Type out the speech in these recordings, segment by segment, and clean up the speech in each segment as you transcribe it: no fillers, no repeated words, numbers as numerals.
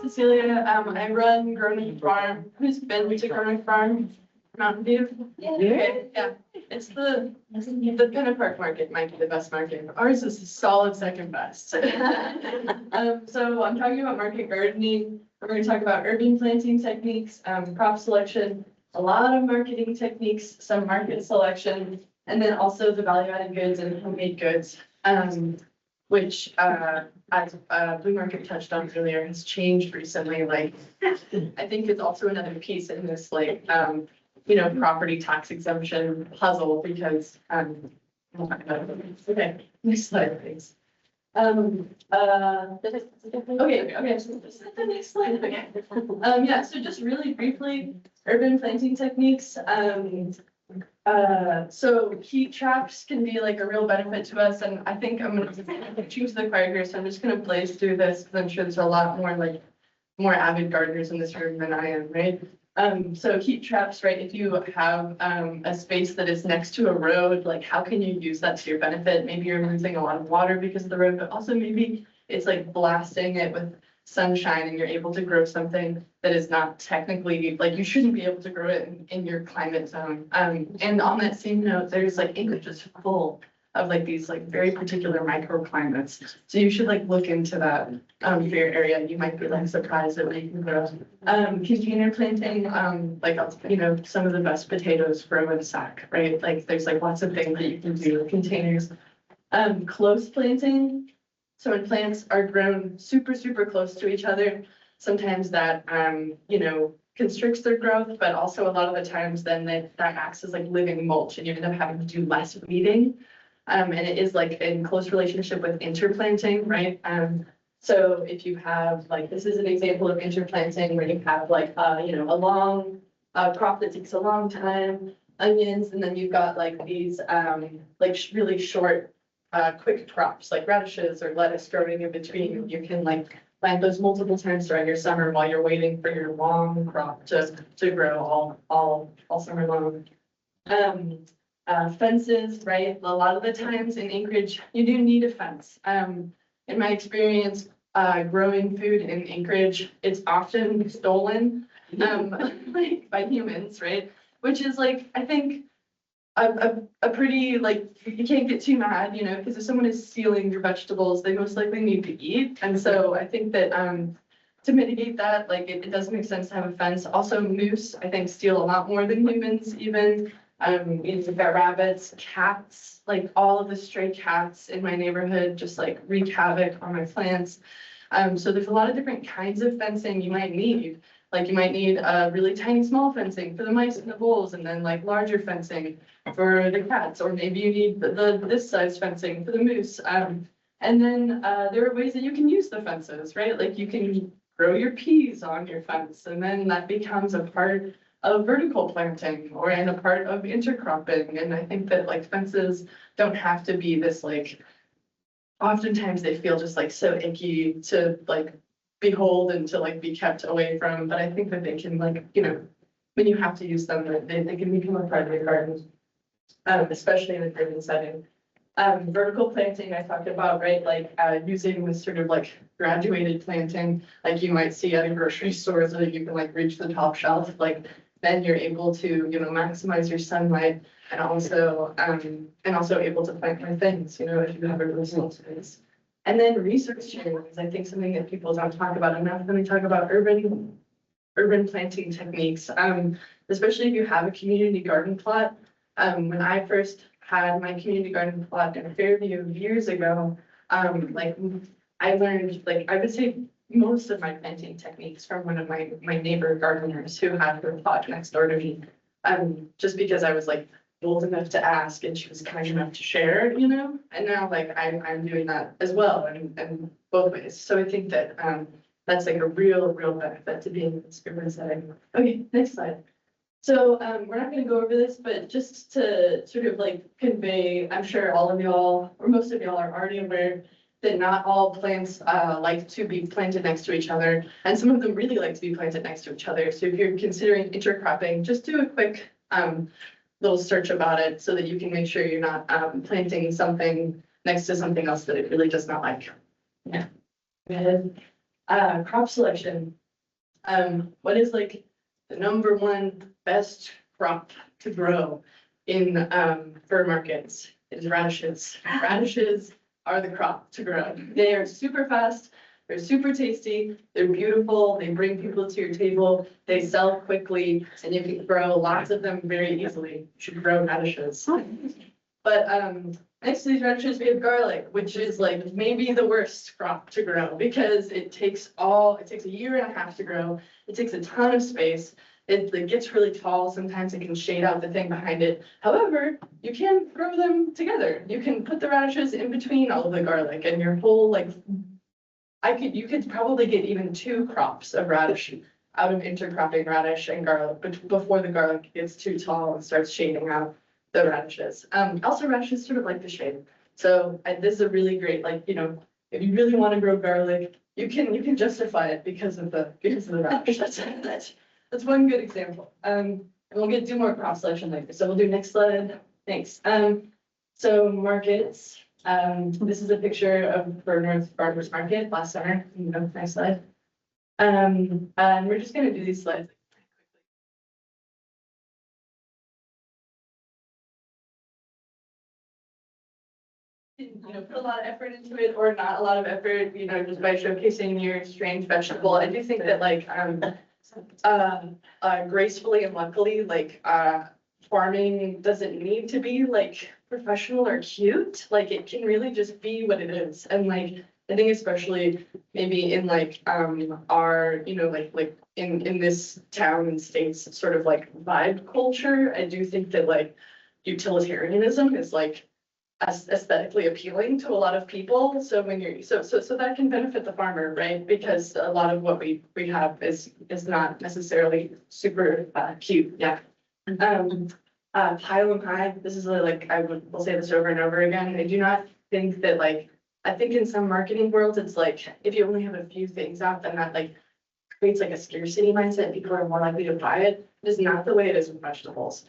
Cecilia. I run Growing Farm. Who's been to Growing Farm? Mountain View? Yeah. Okay, yeah. It's the Pinna Park Market might be the best market. Ours is a solid second best. So I'm talking about market gardening. We're going to talk about urban planting techniques, crop selection, a lot of marketing techniques, some market selection, and then also the value-added goods and homemade goods, which, as Blue Market touched on earlier, has changed recently. Like, I think it's also another piece in this, like, property tax exemption puzzle because, okay, next slide, please. Okay, so just the next slide. Okay. Yeah, so just really briefly, urban planting techniques. So heat traps can be like a real benefit to us, and I think I'm gonna choose the choir here, so I'm just gonna blaze through this because I'm sure there's a lot more avid gardeners in this room than I am, right? So heat traps, right? If you have a space that is next to a road, like how can you use that to your benefit? Maybe you're losing a lot of water because of the road, but also maybe it's like blasting it with sunshine and you're able to grow something that is not technically, like you shouldn't be able to grow it in your climate zone. And on that same note, there's like English is full of like these like very particular microclimates. So you should like look into that for your area. You might be like surprised at what you can grow. Container planting, like some of the best potatoes grow in sack, right? Like there's like lots of things that you can do with containers. Close planting. So when plants are grown super, super close to each other, sometimes that, constricts their growth, but also a lot of the times then that acts as like living mulch and you end up having to do less weeding. And it is like in close relationship with interplanting, right? So if you have like, this is an example of interplanting where you have like, a long crop that takes a long time, onions, and then you've got like these really short quick crops like radishes or lettuce growing in between. You can like plant those multiple times during your summer while you're waiting for your long crop to grow all summer long. Fences, right? A lot of the times in acreage, you do need a fence. In my experience, growing food in acreage, it's often stolen, like by humans, right? Which is like, I think a pretty, like, you can't get too mad, because if someone is stealing your vegetables, they most likely need to eat. And so I think that, to mitigate that, like, it does make sense to have a fence. Also, moose, I think, steal a lot more than humans even. We've got rabbits, cats, like all of the stray cats in my neighborhood just like wreak havoc on my plants. So there's a lot of different kinds of fencing you might need. Like you might need a really tiny small fencing for the mice and the voles, and then like larger fencing for the cats, or maybe you need this size fencing for the moose. And then there are ways that you can use the fences, right? Like you can grow your peas on your fence, and then that becomes a part of vertical planting and a part of intercropping. And I think that like fences don't have to be this like, oftentimes they feel just like so icky to like behold and to like be kept away from. But I think that they can like, when you have to use them, they can become a part of your garden, especially in a urban setting. Vertical planting I talked about, right? Like using this sort of like graduated planting, like you might see at a grocery store so that you can like reach the top shelf. Like then you're able to, maximize your sunlight and also able to plant more things, if you have a really small space. And then research sharing is I think something that people don't talk about enough when we talk about urban planting techniques, especially if you have a community garden plot. When I first had my community garden plot in Fairview years ago, like I learned, like I would say most of my planting techniques from one of my neighbor gardeners who had her plot next door to me, just because I was like bold enough to ask and she was kind enough to share, and now like I'm doing that as well and both ways. So I think that that's like a real benefit to being in this urban setting. Okay, next slide. So we're not going to go over this, but just to sort of like convey, I'm sure all of y'all or most of y'all are already aware that not all plants like to be planted next to each other, and some of them really like to be planted next to each other. So if you're considering intercropping, just do a quick little search about it so that you can make sure you're not planting something next to something else that it really does not like. Yeah. Go ahead. Crop selection. What is like the number one best crop to grow in fur markets? It is radishes. Radishes are the crop to grow. They are super fast, they're super tasty, they're beautiful, they bring people to your table, they sell quickly, and you can grow lots of them very easily. You should grow radishes. But next to these radishes, we have garlic, which is like maybe the worst crop to grow because it takes a year and a half to grow. It takes a ton of space. It gets really tall. Sometimes it can shade out the thing behind it. However, you can grow them together. You can put the radishes in between all of the garlic and your whole like, you could probably get even 2 crops of radish out of intercropping radish and garlic, but before the garlic gets too tall and starts shading out the radishes. Also radishes sort of like the shade. So this is a really great, like, you know, if you really want to grow garlic, you can justify it because of the radish. That's one good example. And we'll do more cross selection later. So we'll do next slide. Thanks. So markets. This is a picture of Bernard's Farmers Market last summer. Next slide. And we're just gonna do these slides. Put a lot of effort into it or not a lot of effort, just by showcasing your strange vegetable. I do think that like, gracefully and luckily, like, farming doesn't need to be like professional or cute. Like it can really just be what it is. And like, I think especially maybe in like, our, like in this town and states sort of like vibe culture, I do think that like utilitarianism is like aesthetically appealing to a lot of people. So when so that can benefit the farmer, right? Because a lot of what we have is not necessarily super cute. Yeah. Pile and high. This is like will say this over and over again. I do not think that like I think in some marketing worlds it's like if you only have a few things out, then that like creates like a scarcity mindset. People are more likely to buy it. It is not the way it is with vegetables.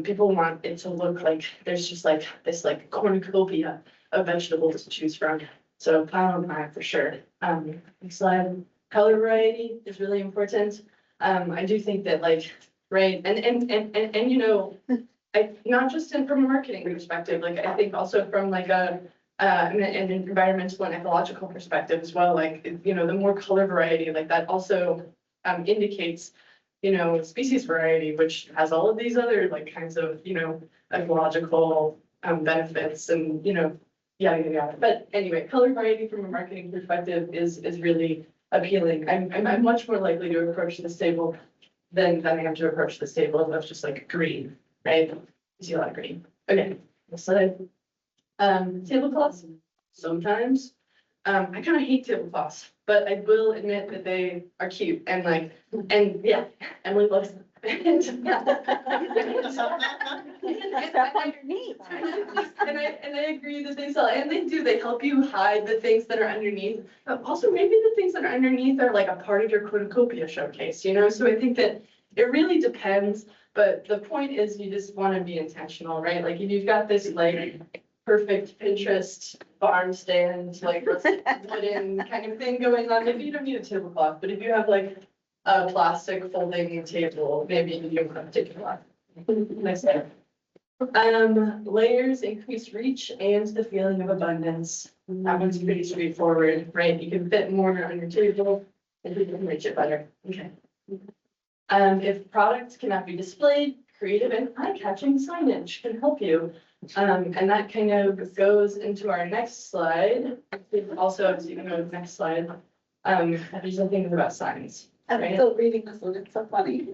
People want it to look like there's just like this like cornucopia of vegetables to choose from. So pile and high for sure. Next slide. Color variety is really important. I do think that like, right, and not just from a marketing perspective, like I think also from like an environmental and ecological perspective as well, like, the more color variety, like that also indicates, species variety, which has all of these other like kinds of, ecological benefits and, yada, yada, yada. But anyway, color variety from a marketing perspective is really appealing. I'm much more likely to approach this table than I am to approach this table of just like green, right? You see a lot of green. Okay, next slide. Tablecloths, sometimes. I kind of hate tablecloths, but I will admit that they are cute and like, and yeah, Emily loves them. Stuff underneath. And I agree that they sell, and they do, they help you hide the things that are underneath. But also maybe the things that are underneath are like a part of your cornucopia showcase, so I think that it really depends. But the point is you just want to be intentional, right? Like if you've got this like perfect Pinterest farm stand, like wooden kind of thing going on, maybe you don't need a tablecloth, but if you have like a plastic folding table, maybe you don't have to take it off. Next slide. Layers increase reach and the feeling of abundance. That one's pretty straightforward, right? You can fit more on your table and you can reach it better. Okay. If products cannot be displayed, creative and eye-catching signage can help you. And that kind of goes into our next slide. Also, as you can go to the next slide, there's some things about signs. I'm still reading this one, it's so funny.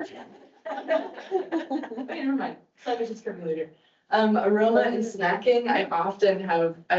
Okay, never mind. Signage is coming later. Aroma and snacking, I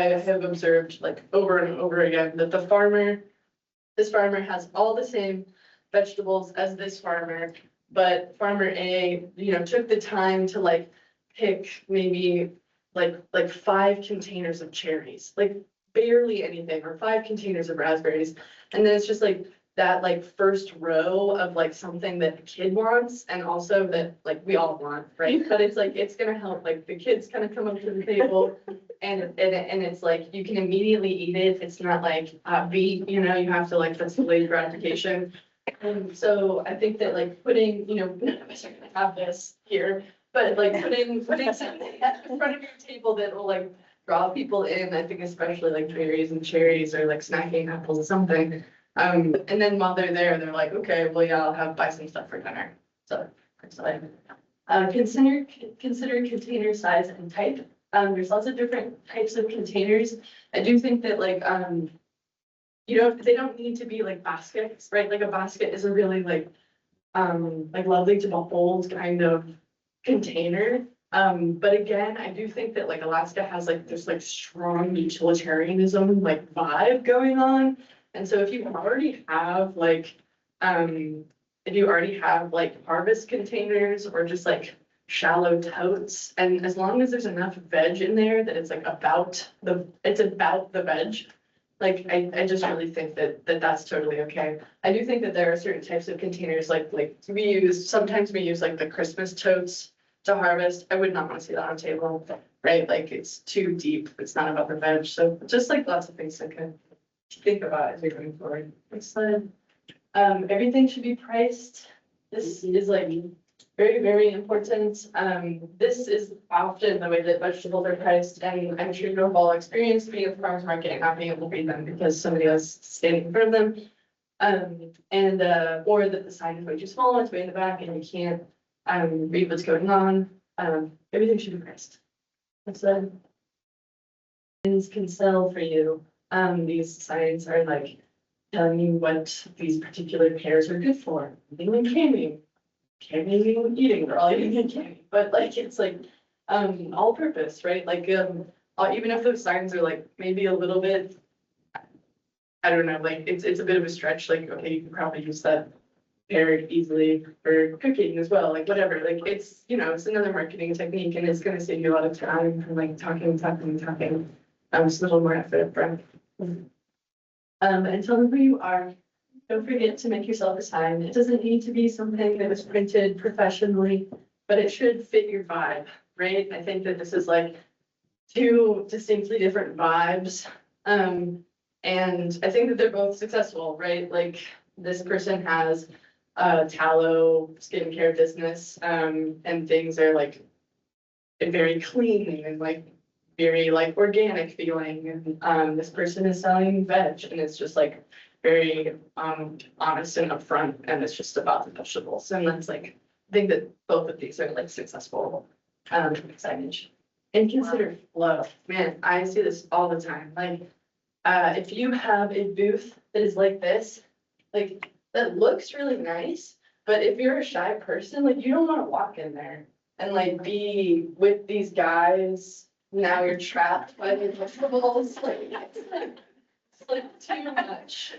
have observed like over and over again that this farmer has all the same vegetables as this farmer, but farmer A, took the time to like pick maybe like 5 containers of cherries, like barely anything, or 5 containers of raspberries. And then it's just like that like first row of like something that the kid wants and also that like we all want, right? But it's like, it's gonna help, like the kids kind of come up to the table and it's like, you can immediately eat it. It's not like, beat, you know, you have to like, that's delayed gratification. And so I think that like putting, you know, none of us are gonna have this here, but like putting something at the front of your table that will like draw people in, I think especially like berries and cherries or like snacking apples or something. And then while they're there, they're like, okay, well, yeah, I'll buy some stuff for dinner. So, excellent. Consider container size and type. There's lots of different types of containers. I do think that like, you know, they don't need to be like baskets, right? Like a basket is a really like lovely to behold kind of container. But again, I do think that like Alaska has like this like strong utilitarianism like vibe going on. And so if you already have like, harvest containers or just like shallow totes, and as long as there's enough veg in there that it's like it's about the veg. Like, I just really think that's totally okay. I do think that there are certain types of containers, sometimes we use like the Christmas totes to harvest. I would not want to see that on a table, right? Like, it's too deep. It's not about the veg. So just like lots of things that can think about as you're going forward. Next slide. Everything should be priced. This is like very, very important. This is often the way that vegetables are priced, and I'm sure you've all experienced being at the farmer's market and not being able to read them because somebody else is standing in front of them. Or that the sign is way too small, it's way in the back, and you can't read what's going on. Everything should be priced. That's can sell for you. These signs are like telling you what these particular pears are good for. Even candy. Candy eating, they're all eating candy, but like, it's like, all purpose, right? Like, even if those signs are like, maybe a little bit, I don't know, like, it's a bit of a stretch, like, okay, you can probably use that pear easily for cooking as well, like, whatever, like, it's, you know, it's another marketing technique, and it's gonna save you a lot of time from like talking. Just a little more effort upfront. And tell them who you are. Don't forget to make yourself a sign. It doesn't need to be something that was printed professionally, but it should fit your vibe, right? I think that this is like two distinctly different vibes. And I think that they're both successful, right? Like, this person has a tallow skincare business, and things are like very clean and like very like organic feeling. And this person is selling veg, and it's just like very honest and upfront, and it's just about the vegetables. And that's like, I think that both of these are like successful signage. And consider flow. Man, I see this all the time. Like, if you have a booth that is like this, like, that looks really nice, but if you're a shy person, like, you don't want to walk in there and like be with these guys. Now you're trapped by the vegetables. It's like too much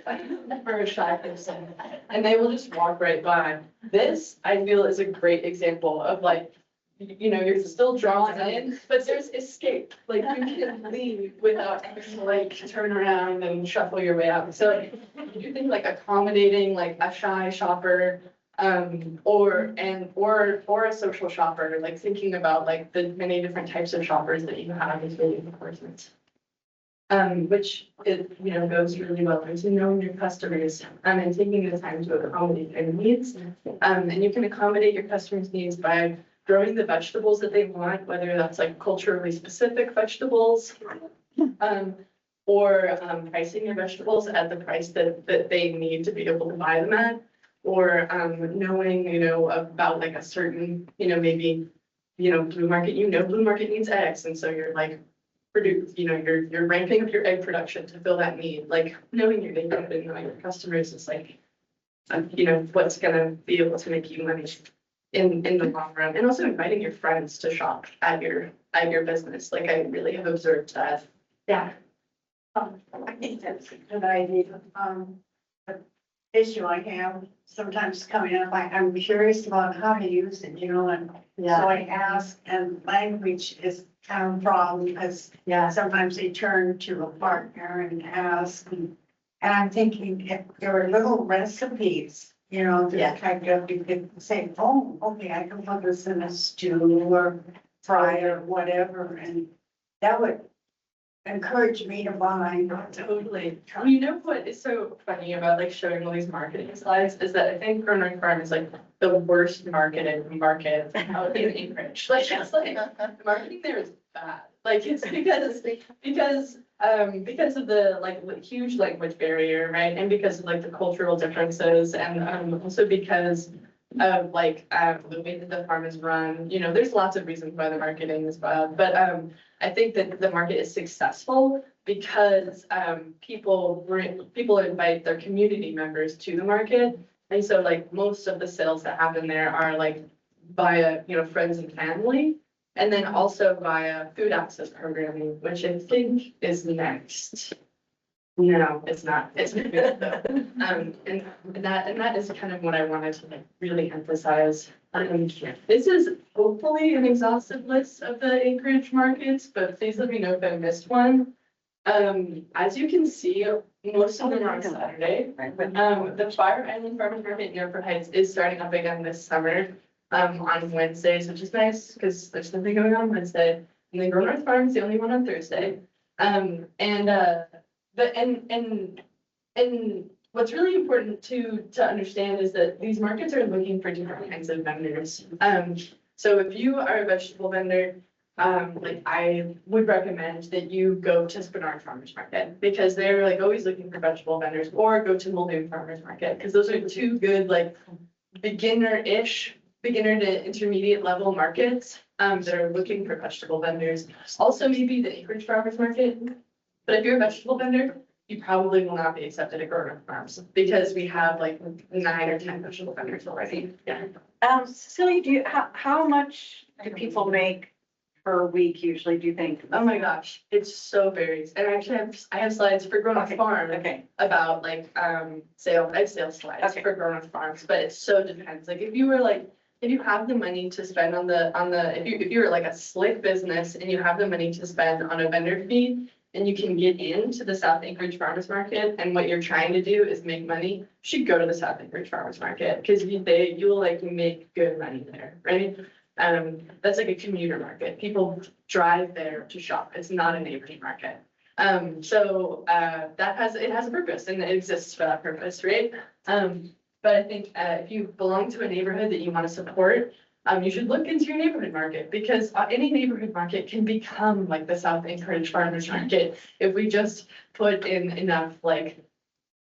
for a shy person, and they will just walk right by. This, I feel, is a great example of like, you know, you're still drawn in, but there's escape. Like, you can leave without having to like turn around and shuffle your way out. So I do think like accommodating like a shy shopper, or a social shopper, like thinking about like the many different types of shoppers that you have is really important. Which it, you know, goes really well into knowing your customers, and taking the time to accommodate their needs. And you can accommodate your customers' needs by growing the vegetables that they want, whether that's like culturally specific vegetables, or pricing your vegetables at the price that they need to be able to buy them at, or knowing, you know, about like a certain, you know, maybe, you know, Blue Market needs eggs, and so you're like, you're ramping up your egg production to fill that need. Like, knowing your neighborhood and knowing your customers is like, you know, what's gonna be able to make you money in the long run. And also inviting your friends to shop at your business. Like, I really have observed that. Yeah. I think that's a good idea. The issue I have sometimes coming up, I'm curious about how to use it, you know, and so I ask, and language is kind of a problem because Yeah. sometimes they turn to a partner and ask, and And I'm thinking if there were little recipes, you know, Yeah. that kind of, you could say, oh, okay, I can put this in a stew or fry or whatever, and that would encourage me to buy. Totally. You know what is so funny about like showing all these marketing slides is that I think Grown North Farm is like the worst marketed market out in Anchorage. Like it's like the marketing there is bad. Like it's because of the like huge language barrier, right? And because of like the cultural differences and also because of like the way that the farm is run. You know, there's lots of reasons why the marketing is bad, but I think that the market is successful because people invite their community members to the market. And so like most of the sales that happen there are like via, you know, friends and family. And then also via food access programming, which I think is next. No, it's not. It's good though. And that is kind of what I wanted to like really emphasize. This is hopefully an exhaustive list of the Anchorage markets, but please let me know if I missed one. As you can see, most of them are on Saturday. The Fire Island Farmers Market in Newport Heights is starting up again this summer, on Wednesdays, which is nice because there's nothing going on Wednesday. And then Grown North Farm is the only one on Thursday. And what's really important to understand is that these markets are looking for different kinds of vendors. So if you are a vegetable vendor, like I would recommend that you go to Spinard Farmers Market because they're like always looking for vegetable vendors, or go to Muldoon Farmers Market because those are two good like beginner to intermediate level markets that are looking for vegetable vendors. Also maybe the Anchorage Farmers Market. But if you're a vegetable vendor, you probably will not be accepted at Grown North Farms because we have like 9 or 10 vegetable vendors already. Yeah. Cecilia, how much do people make per week usually, do you think? Oh my gosh, it's so varies. And actually I have slides for Grown North Okay, Farm okay. about like I have sales slides Okay. for Grown North Farms, but it so depends. Like if you have the money to spend on if you're like a slick business and you have the money to spend on a vendor fee, and you can get into the South Anchorage Farmers Market, and what you're trying to do is make money, you should go to the South Anchorage Farmers Market, because you'll like make good money there, right? That's like a commuter market. People drive there to shop. It's not a neighborhood market. It has a purpose and it exists for that purpose, right? But I think if you belong to a neighborhood that you want to support, you should look into your neighborhood market because any neighborhood market can become like the South Anchorage Farmers Market if we just put in enough like,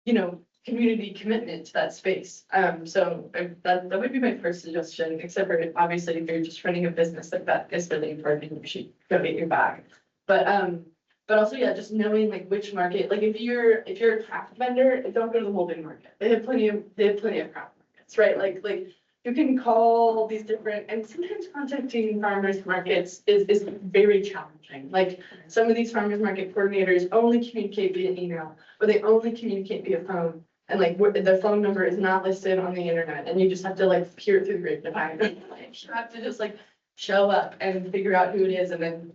you know, community commitment to that space. That would be my first suggestion, except for obviously if you're just running a business like that, it's really important. You should go get your bag. But also, yeah, just knowing like which market, like if you're a craft vendor, don't go to the Muldoon Market. They have plenty of craft markets, right? Like you can call these different, and sometimes contacting farmers markets is very challenging. Like some of these farmers market coordinators only communicate via email, or they only communicate via phone. And like their phone number is not listed on the internet, and you just have to like peer through the grapevine. Like you have to just like show up and figure out who it is and then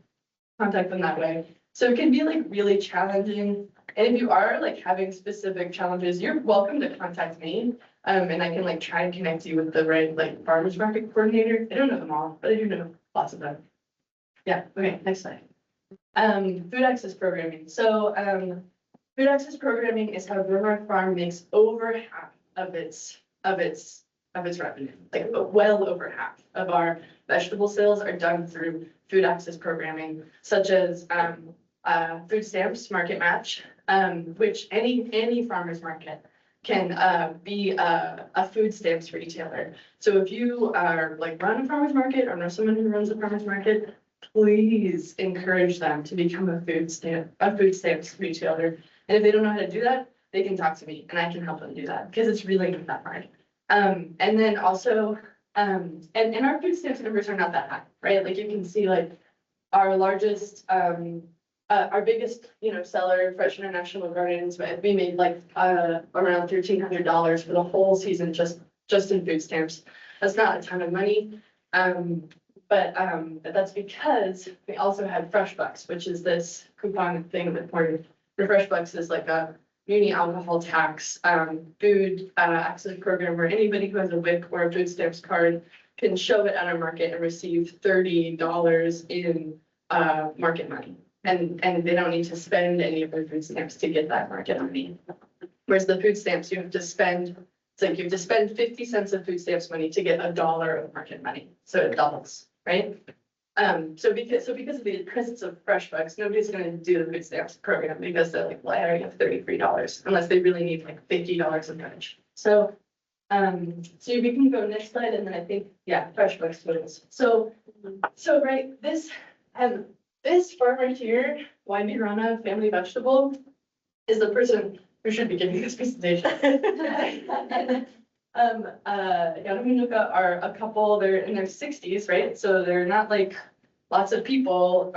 contact them that way. So it can be like really challenging. And if you are like having specific challenges, you're welcome to contact me. And I can like try and connect you with the right like farmers market coordinator. I don't know them all, but I do know lots of them. Yeah, okay, next slide. Food access programming. So food access programming is how Grown North Farm makes over half of its revenue. Like well over half of our vegetable sales are done through food access programming, such as food stamps, market match, which any farmer's market can be a food stamps retailer. So if you are like run a farmer's market or know someone who runs a farmer's market, please encourage them to become a food stamps retailer. And if they don't know how to do that, they can talk to me and I can help them do that because it's really not that hard. And then also, and our food stamps numbers are not that high, right? Like you can see like our largest, our biggest, seller, Fresh International Gardens, we made like around $1,300 for the whole season just in food stamps. That's not a ton of money, but that's because we also had Fresh Bucks, which is this coupon thing that for Fresh Bucks is like a muni alcohol tax, food access program, where anybody who has a WIC or a food stamps card can show it at our market and receive $30 in market money. And they don't need to spend any of their food stamps to get that market money. Whereas the food stamps, you have to spend, it's like you have to spend 50 cents of food stamps money to get $1 of market money. So it doubles, right? So because of the presence of fresh bucks, nobody's gonna do the food stamps program because they're like, well, I already have $33, unless they really need like $50 of veg. So, so we can go next slide, and then I think, yeah, fresh bucks totals. So right, this farmer here, Waimirana Family Vegetable, is the person who should be giving this presentation. Yanaminuka are a couple, they're in their 60s, right? So they're not like lots of people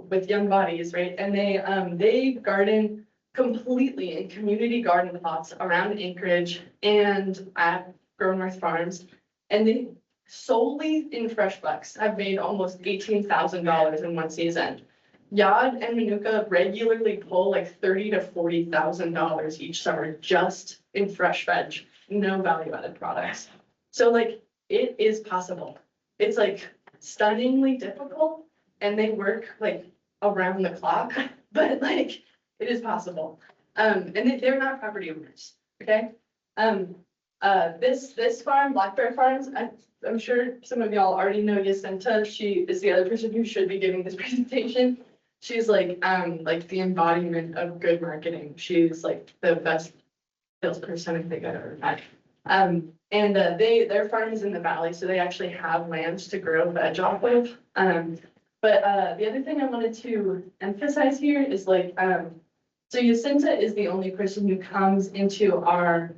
with young bodies, right? And they garden completely in community garden plots around Anchorage and at Grow North Farms. And they solely in fresh bucks have made almost $18,000 in one season. Yad and Manuka regularly pull like $30,000 to $40,000 each summer just in fresh veg, no value added products. So like it is possible. It's like stunningly difficult, and they work like around the clock, but like it is possible. And they're not property owners, okay? This farm, Black Bear Farms, I'm sure some of y'all already know Jacinta. She is the other person who should be giving this presentation. She's like the embodiment of good marketing. She's like the best salesperson I think I've ever met. Their farm is in the valley, so they actually have lands to grow veg off of. But the other thing I wanted to emphasize here is like, so Jacinta is the only person who comes into our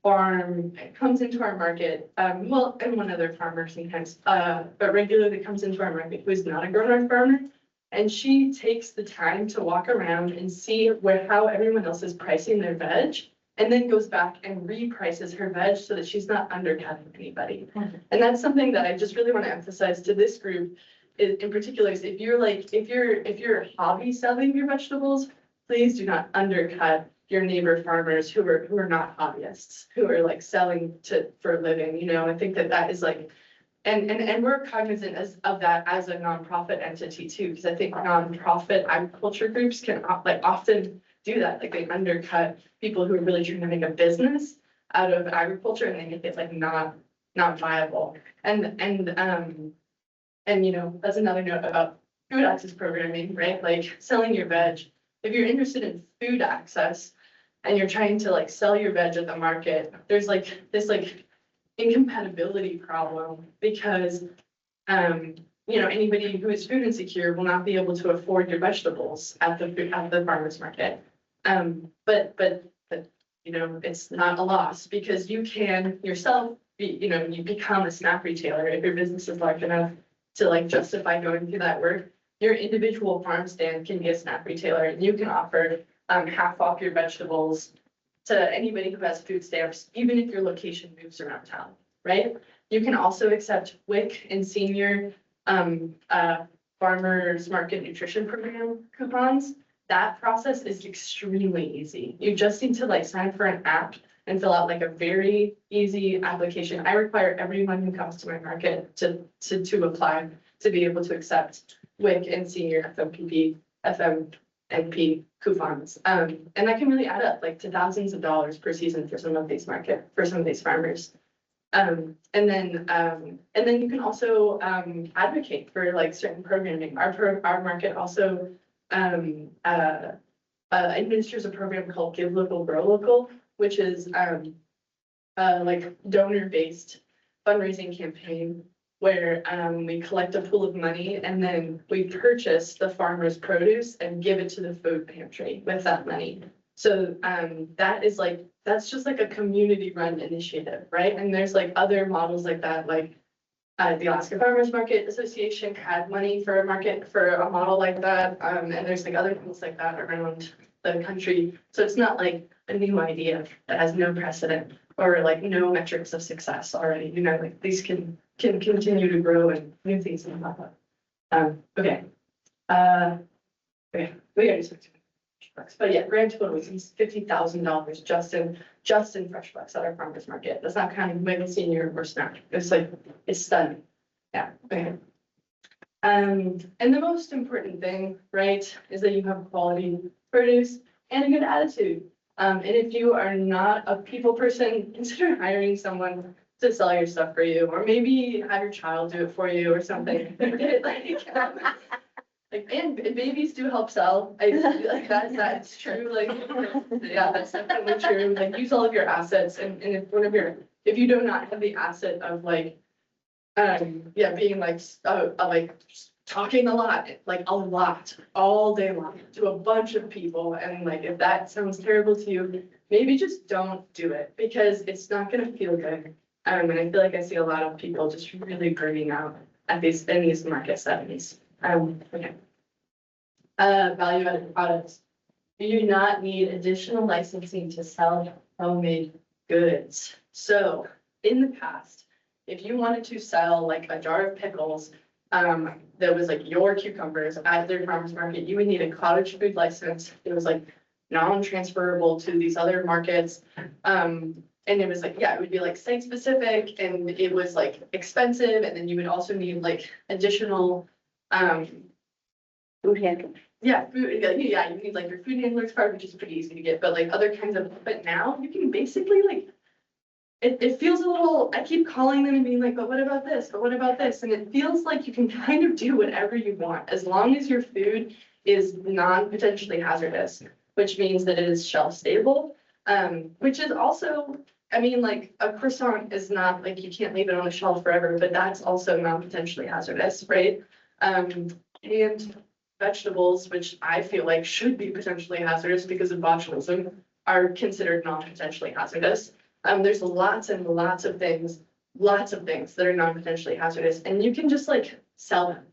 farm, comes into our market, well, and one other farmer sometimes, but regularly comes into our market who is not a Grow North farmer. And she takes the time to walk around and see how everyone else is pricing their veg, and then goes back and reprices her veg so that she's not undercutting anybody. And that's something that I just really want to emphasize to this group in particular, is if you're hobby selling your vegetables, please do not undercut your neighbor farmers who are not hobbyists, who are like selling for a living. You know, I think that is like, and we're cognizant of that as a nonprofit entity too, because I think nonprofit agriculture groups can often do that. Like they undercut people who are really trying to make a business out of agriculture, and they make it like not viable. And you know, that's another note about food access programming, right? Like selling your veg. If you're interested in food access and you're trying to like sell your veg at the market, there's like this like incompatibility problem, because you know, anybody who is food insecure will not be able to afford your vegetables at the farmer's market. But you know, it's not a loss, because you can yourself be, you know, you become a SNAP retailer if your business is large enough to like justify going through that work. Your individual farm stand can be a SNAP retailer, and you can offer half off your vegetables to anybody who has food stamps, even if your location moves around town, right? You can also accept WIC and senior farmers market nutrition program coupons. That process is extremely easy. You just need to like sign for an app and fill out like a very easy application. I require everyone who comes to my market to apply to be able to accept WIC and senior FMNP coupons. And that can really add up like to thousands of dollars per season for some of these farmers. And then you can also advocate for like certain programming. Our market also administers a program called Give Local, Grow Local, which is like donor-based fundraising campaign where we collect a pool of money, and then we purchase the farmer's produce and give it to the food pantry with that money. So that's just like a community-run initiative, right? And there's like other models like that, like the Alaska Farmers Market Association had money for a model like that. And there's like other things like that around the country. So it's not like a new idea that has no precedent or like no metrics of success already. You know, like these can continue to grow and new things can pop up. Okay. Okay, we already spoke to bucks. But yeah, grand total is $50,000 just in fresh bucks at our farmers market. That's not counting middle senior or snack. It's like, it's stunning. Yeah, okay. And the most important thing, right, is that you have quality produce and a good attitude. And if you are not a people person, consider hiring someone to sell your stuff for you, or maybe have your child do it for you or something. And babies do help sell. I like that's true. Like, yeah, that's definitely true. Like, use all of your assets, and if you do not have the asset of like, being like talking a lot all day long to a bunch of people, and like if that sounds terrible to you, maybe just don't do it because it's not gonna feel good. And I feel like I see a lot of people just really burning out in these market settings. Okay. Value-added products. You do not need additional licensing to sell homemade goods. So in the past, if you wanted to sell like a jar of pickles, that was like your cucumbers at their farmer's market, you would need a cottage food license. It was like non-transferable to these other markets. And it was like, yeah, it would be like site specific, and it was like expensive. And then you would also need like additional, Food handling. yeah, you need like your food handlers card, which is pretty easy to get, but like other kinds of, but now you can basically like, it feels a little, I keep calling them and being like, but what about this? But what about this? And it feels like you can kind of do whatever you want, as long as your food is non-potentially hazardous, which means that it is shelf stable, which is also, I mean, like a croissant is not like, you can't leave it on the shelf forever, but that's also non-potentially hazardous, right? And vegetables, which I feel like should be potentially hazardous because of botulism, are considered non-potentially hazardous. There's lots and lots of things that are non-potentially hazardous, and you can just like sell them.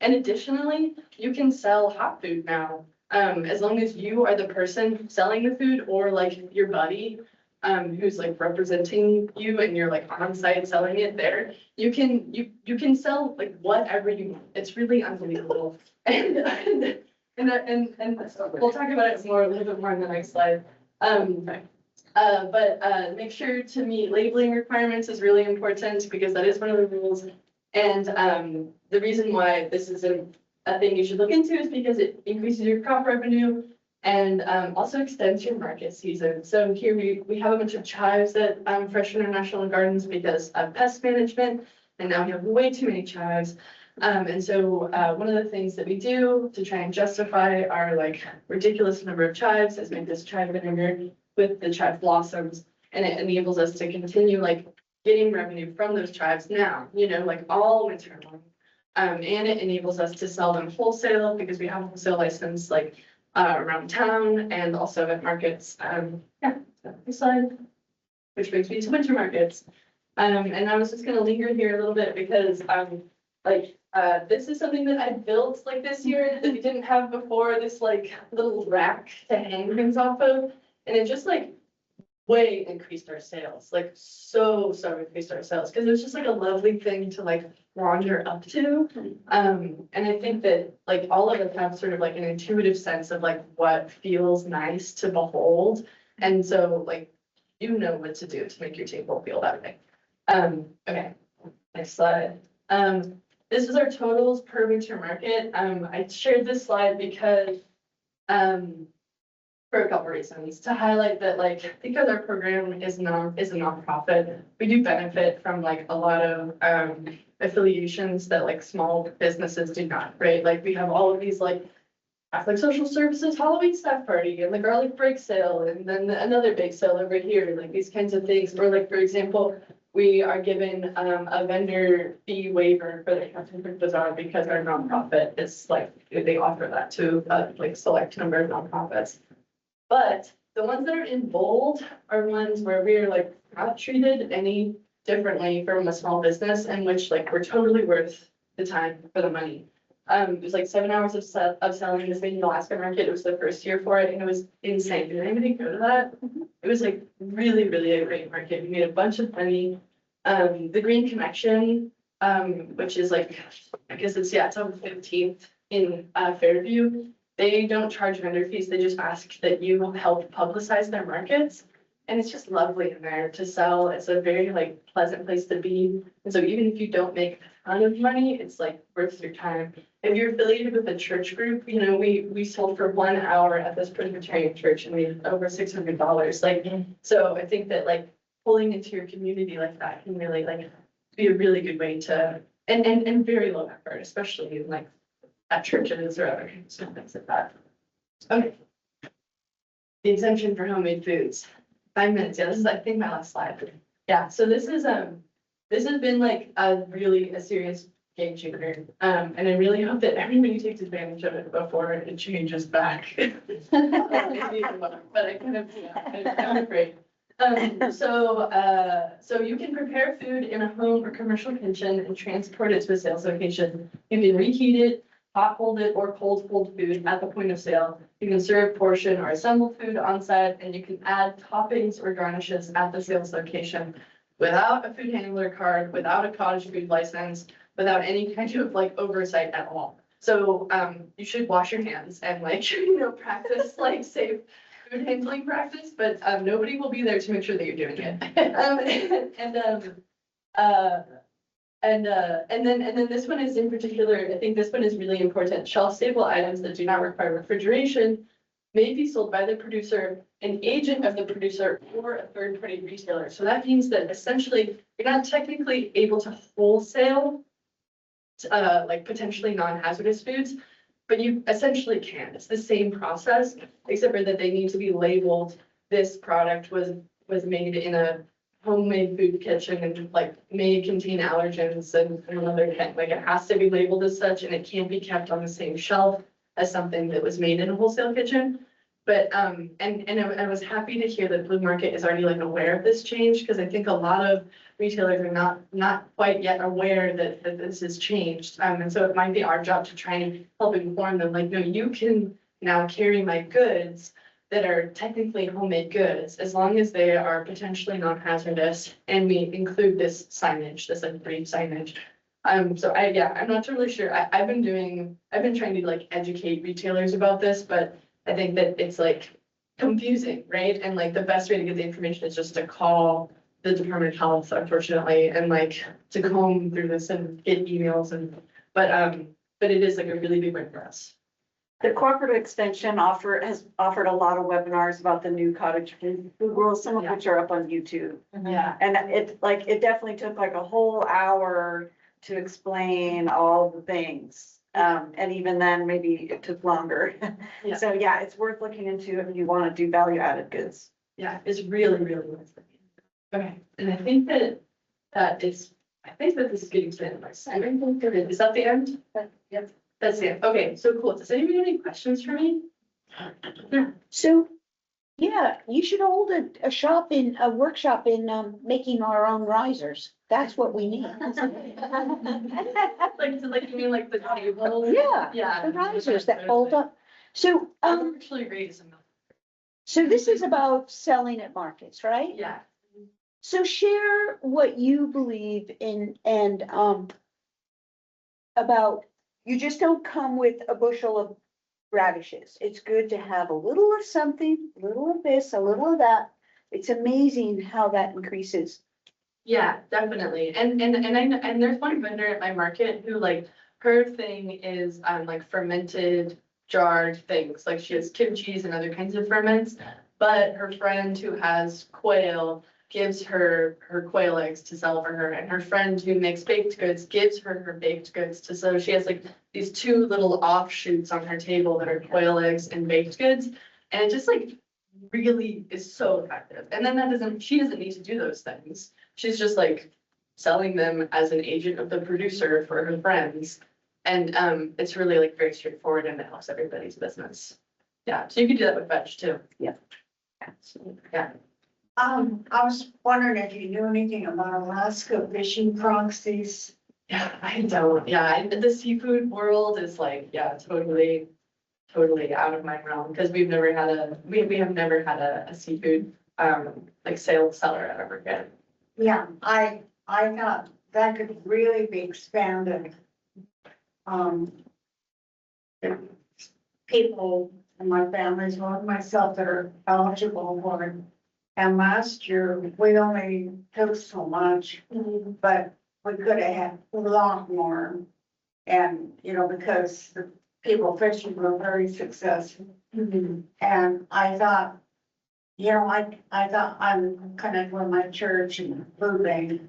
And additionally, you can sell hot food now, as long as you are the person selling the food, or like your buddy, who's like representing you and you're like on site selling it there. You can sell like whatever you want. It's really unbelievable. And we'll talk about it more, a little bit more in the next slide. But make sure to meet labeling requirements is really important, because that is one of the rules. And the reason why this is a thing you should look into is because it increases your crop revenue and also extends your market season. So here we have a bunch of chives that Fresh International Gardens because of pest management, and now we have way too many chives. And so one of the things that we do to try and justify our like ridiculous number of chives is make this chive vinegar with the chive blossoms, and it enables us to continue like getting revenue from those chives now, like all winter long. And it enables us to sell them wholesale because we have a wholesale license like around town and also at markets. Next slide, which brings me to winter markets. And I was just gonna linger here a little bit because this is something that I built like this year that we didn't have before, this like little rack to hang things off of. And it just like way increased our sales, like so increased our sales, because it was just like a lovely thing to like wander up to. And I think that like all of us have sort of like an intuitive sense of like what feels nice to behold. And so like, what to do to make your table feel that way. Okay, next slide. This is our totals per winter market. I shared this slide because for a couple reasons, to highlight that like, because our program is a nonprofit, we do benefit from like a lot of affiliations that like small businesses do not, right? Like we have all of these like Catholic Social Services Halloween staff party and the garlic break sale, and then another big sale over here, like these kinds of things. Or like, for example, we are given a vendor fee waiver for the Catholic Food Bazaar because our nonprofit is like, they offer that to like select number of nonprofits. But the ones that are in bold are ones where we're like not treated any differently from a small business, in which like we're totally worth the time for the money. It was like 7 hours of selling this in the Alaska market. It was the first year for it, and it was insane. Did anybody go to that? It was like really, really a great market. We made a bunch of money. The Green Connection, which is like, I guess it's on the 15th in Fairview. they don't charge vendor fees, they just ask that you help publicize their markets. And it's just lovely in there to sell. It's a very like pleasant place to be. And so even if you don't make a ton of money, it's like worth your time. If you're affiliated with a church group, you know, we sold for 1 hour at this Presbyterian church and we made over $600. Like, so I think that like pulling into your community like that can really like be a really good way to, and very low effort, especially in like at churches or other things like that. Okay. The exemption for homemade foods. 5 minutes, yeah, this is, I think, my last slide. Yeah, so this has been like a serious game changer. And I really hope that everybody takes advantage of it before it changes back. But I kind of, yeah, I'm afraid. So you can prepare food in a home or commercial kitchen and transport it to a sales location. You can reheat it, hot hold it, or cold hold food at the point of sale. You can serve, portion, or assemble food on site, and you can add toppings or garnishes at the sales location without a food handler card, without a cottage food license, without any kind of like oversight at all. So you should wash your hands and like, you know, practice like safe food handling practice, but nobody will be there to make sure that you're doing it. And then this one is in particular, I think this one is really important. Shelf stable items that do not require refrigeration may be sold by the producer, an agent of the producer, or a third party retailer. So that means that essentially you're not technically able to wholesale like potentially non-hazardous foods, but you essentially can. It's the same process, except for that they need to be labeled. This product was made in a homemade food kitchen and like may contain allergens and another kind, like it has to be labeled as such and it can't be kept on the same shelf as something that was made in a wholesale kitchen. But I was happy to hear that Blue Market is already like aware of this change, because I think a lot of retailers are not quite yet aware that this has changed. And so it might be our job to try and help inform them, like, no, you can now carry my goods that are technically homemade goods, as long as they are potentially non-hazardous, and we include this signage, this like brief signage. So I'm not totally sure. I've been trying to like educate retailers about this, but I think that it's like confusing, right? And like the best way to get the information is just to call the Department of Health, unfortunately, and like to comb through this and get emails but it is like a really big win for us. The cooperative extension has offered a lot of webinars about the new cottage food rules, some of which are up on YouTube. Yeah. And it definitely took like a whole hour to explain all the things. And even then, maybe it took longer. Yeah. So yeah, it's worth looking into if you want to do value added goods. Yeah, it's really, really nice. Okay, and I think that this is getting to the end of my segment. Is that the end? Yep, that's the end. Okay, so cool. Does anybody have any questions for me? So, yeah, you should hold a workshop in, making our own risers. That's what we need. Like you mean like the table? Yeah, Yeah. the risers that fold up. So, I'm actually great. so this is about selling at markets, right? Yeah. So share what you believe in and, about, you just don't come with a bushel of radishes. It's good to have a little of something, a little of this, a little of that. It's amazing how that increases. Yeah, definitely. And there's one vendor at my market who like her thing is like fermented jarred things. Like she has kimchis and other kinds of ferments, but her friend who has quail gives her quail eggs to sell for her, and her friend who makes baked goods gives her baked goods to sell. She has like these two little offshoots on her table that are quail eggs and baked goods, and it just like really is so effective. And then she doesn't need to do those things. She's just like selling them as an agent of the producer for her friends. And it's really like very straightforward and it helps everybody's business. Yeah, so you can do that with veg too. Yeah. Yeah. I was wondering if you knew anything about Alaska fishing proxies. Yeah, I don't. Yeah, the seafood world is like, yeah, totally out of my realm, because we have never had a seafood like seller at our market. Yeah, I thought that could really be expanded. people in my family, as well as myself, that are eligible for it. And last year, we only took so much, but we could have had a lot more. And, you know, because the people fishing were very successful. And I thought, you know, I thought I'm connected with my church and food bank.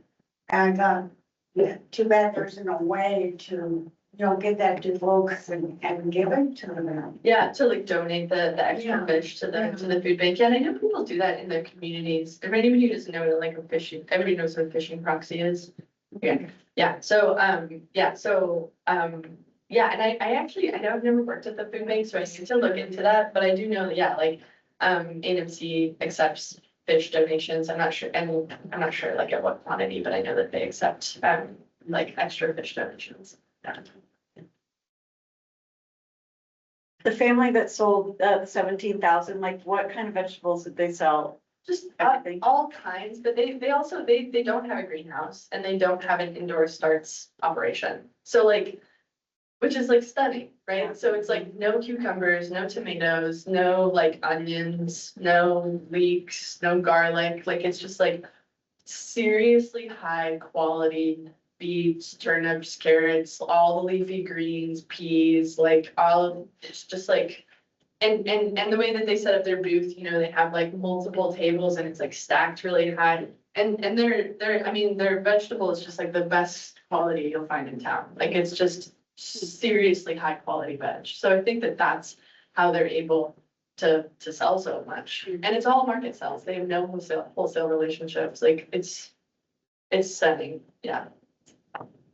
And I thought, yeah, too bad there's no way to, you know, get that to folks and give it to them. Yeah, to like donate the extra Yeah. fish to the food bank. Yeah, and I know people do that in their communities. If anyone who doesn't know what like a fishing, everybody knows what a fishing proxy is. Yeah, yeah, so, yeah, and I actually, I know I've never worked at the food bank, so I need to look into that, but I do know that, yeah, like, AMC accepts fish donations. I'm not sure, and I'm not sure like at what quantity, but I know that they accept, like extra fish donations. Yeah. The family that sold, 17,000, like what kind of vegetables did they sell? Just Everything. all kinds, but they also, they don't have a greenhouse and they don't have an indoor starts operation. So like, which is like stunning, right? So it's like no cucumbers, no tomatoes, no like onions, no leeks, no garlic. Like it's just like seriously high quality beets, turnips, carrots, all the leafy greens, peas, like all of, it's just like, and the way that they set up their booth, you know, they have like multiple tables and it's like stacked really high. And I mean, their vegetable is just like the best quality you'll find in town. Like it's just seriously high quality veg. So I think that that's how they're able to sell so much. And it's all market sales. They have no wholesale relationships. Like it's stunning. Yeah.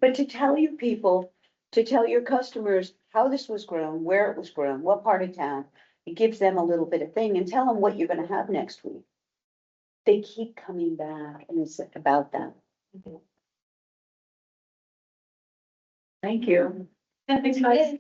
But to tell your people, to tell your customers how this was grown, where it was grown, what part of town, it gives them a little bit of thing and tell them what you're gonna have next week. They keep coming back and it's about that. Thank you. Yeah, thanks guys.